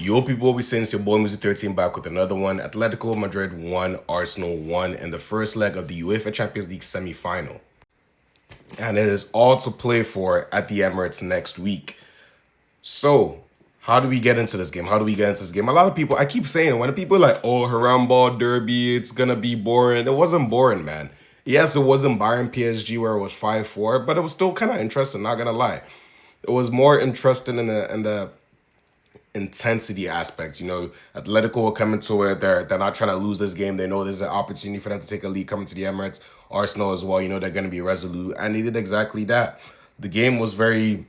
Yo, people, what we saying? It's your boy Music 13 back with another one. Atletico Madrid won, Arsenal won in the first leg of the UEFA Champions League semi-final. And it is all to play for at the Emirates next week. So, how do we get into this game? How do we get into this game? A lot of people, I keep saying it, when people are like, oh, Harambal Derby, it's going to be boring. It wasn't boring, man. Yes, it wasn't Bayern PSG where it was 5-4, but it was still kind of interesting, not going to lie. It was more interesting in the intensity aspects. Atletico will come into it. They're not trying to lose this game. They know there's an opportunity for them to take a lead coming to the Emirates. Arsenal as well. They're going to be resolute, and they did exactly that. The game was very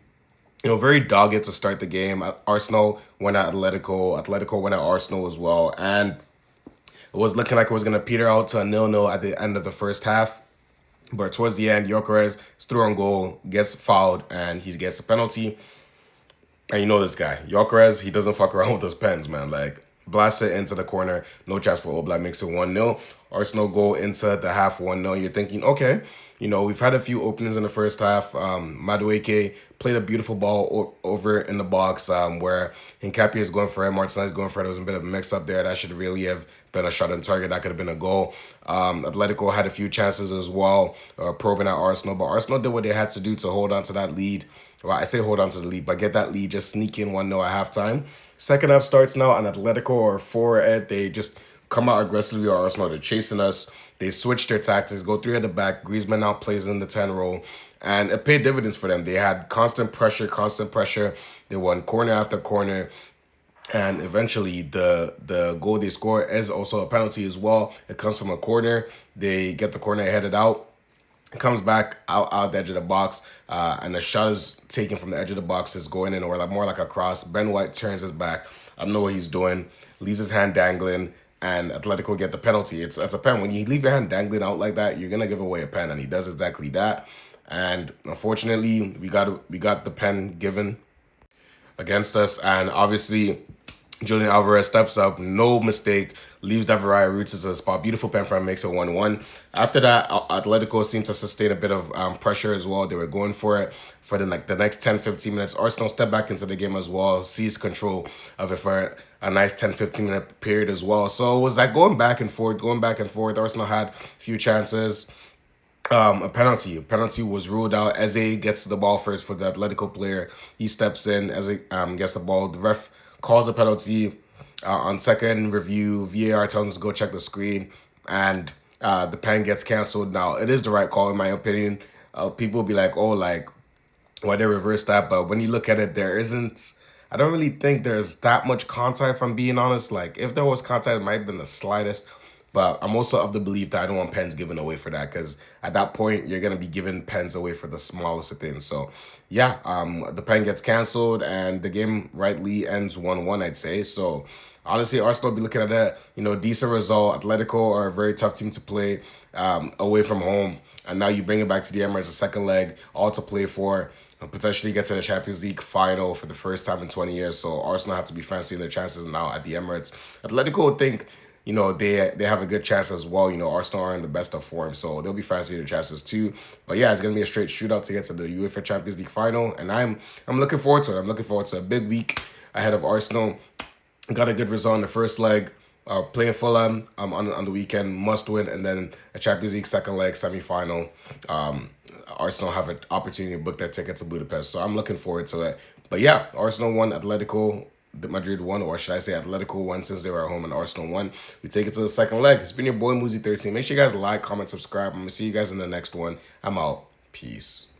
dogged to start the game. Arsenal went at Atletico. Atletico went at Arsenal as well, and it was looking like it was going to peter out to a 0-0 at the end of the first half. But towards the end, Gyökeres is through on goal, gets fouled, and he gets a penalty. And you know this guy, Gyökeres, he doesn't fuck around with those pens, man. Like, blast it into the corner, no chance for Oblak, makes it 1-0. Arsenal go into the half 1-0. You're thinking, okay, we've had a few openings in the first half. Madueke played a beautiful ball over in the box where Hincapié is going for it, Martinez is going for it. There was a bit of a mix-up there. That should really have been a shot on target. That could have been a goal. Atletico had a few chances as well, probing at Arsenal. But Arsenal did what they had to do to hold on to that lead. Well, I say hold on to the lead, but get that lead, just sneak in 1-0 at halftime. Second half starts now, and Atletico are for it. They just come out aggressively at Arsenal. They're chasing us. They switch their tactics, go three at the back. Griezmann now plays in the 10 role, and it paid dividends for them. They had constant pressure. They won corner after corner. And eventually, the goal they score is also a penalty as well. It comes from a corner. They get the corner headed out. It comes back out the edge of the box, and the shot is taken from the edge of the box. Is going in, or more like a cross. Ben White turns his back. I don't know what he's doing. Leaves his hand dangling, and Atletico get the penalty. It's a pen. When you leave your hand dangling out like that, you're gonna give away a pen, and he does exactly that. And unfortunately, we got the pen given against us, and obviously Julian Alvarez steps up, no mistake, leaves Davaraya roots into the spot. Beautiful pen from him, makes it 1-1. After that, Atletico seemed to sustain a bit of pressure as well. They were going for it for the next 10-15 minutes. Arsenal stepped back into the game as well, seized control of it for a nice 10-15 minute period as well. So it was like going back and forth. Arsenal had a few chances. A penalty was ruled out. Eze gets the ball first for the Atletico player. He steps in. Eze gets the ball. The ref calls a penalty. On second review, VAR tells him to go check the screen, and the pen gets canceled. Now, it is the right call in my opinion. People will be like, oh, like, why they reverse that? But when you look at it, I don't really think there's that much contact, if I'm being honest. Like, if there was contact, it might have been the slightest. But I'm also of the belief that I don't want pens given away for that, because at that point, you're going to be giving pens away for the smallest of things. So, yeah, the pen gets canceled, and the game rightly ends 1-1, I'd say. So, honestly, Arsenal will be looking at that, decent result. Atletico are a very tough team to play away from home. And now you bring it back to the Emirates, a second leg, all to play for. Potentially get to the Champions League final for the first time in 20 years. So Arsenal have to be fancying their chances now at the Emirates. Atletico think, they have a good chance as well. Arsenal are in the best of form, so they'll be fancying their chances too. But yeah, it's gonna be a straight shootout to get to the UEFA Champions League final, and I'm looking forward to it. I'm looking forward to a big week ahead of Arsenal. Got a good result in the first leg. Playing Fulham on the weekend, must win, and then a Champions League second leg semi-final. Arsenal have an opportunity to book their ticket to Budapest, so I'm looking forward to it. But yeah, Arsenal won, Atletico Madrid won, or should I say Atletico won since they were at home, and Arsenal won. We take it to the second leg. It's been your boy Muzi 13. Make sure you guys like, comment, subscribe. I'm gonna see you guys in the next one. I'm out. Peace.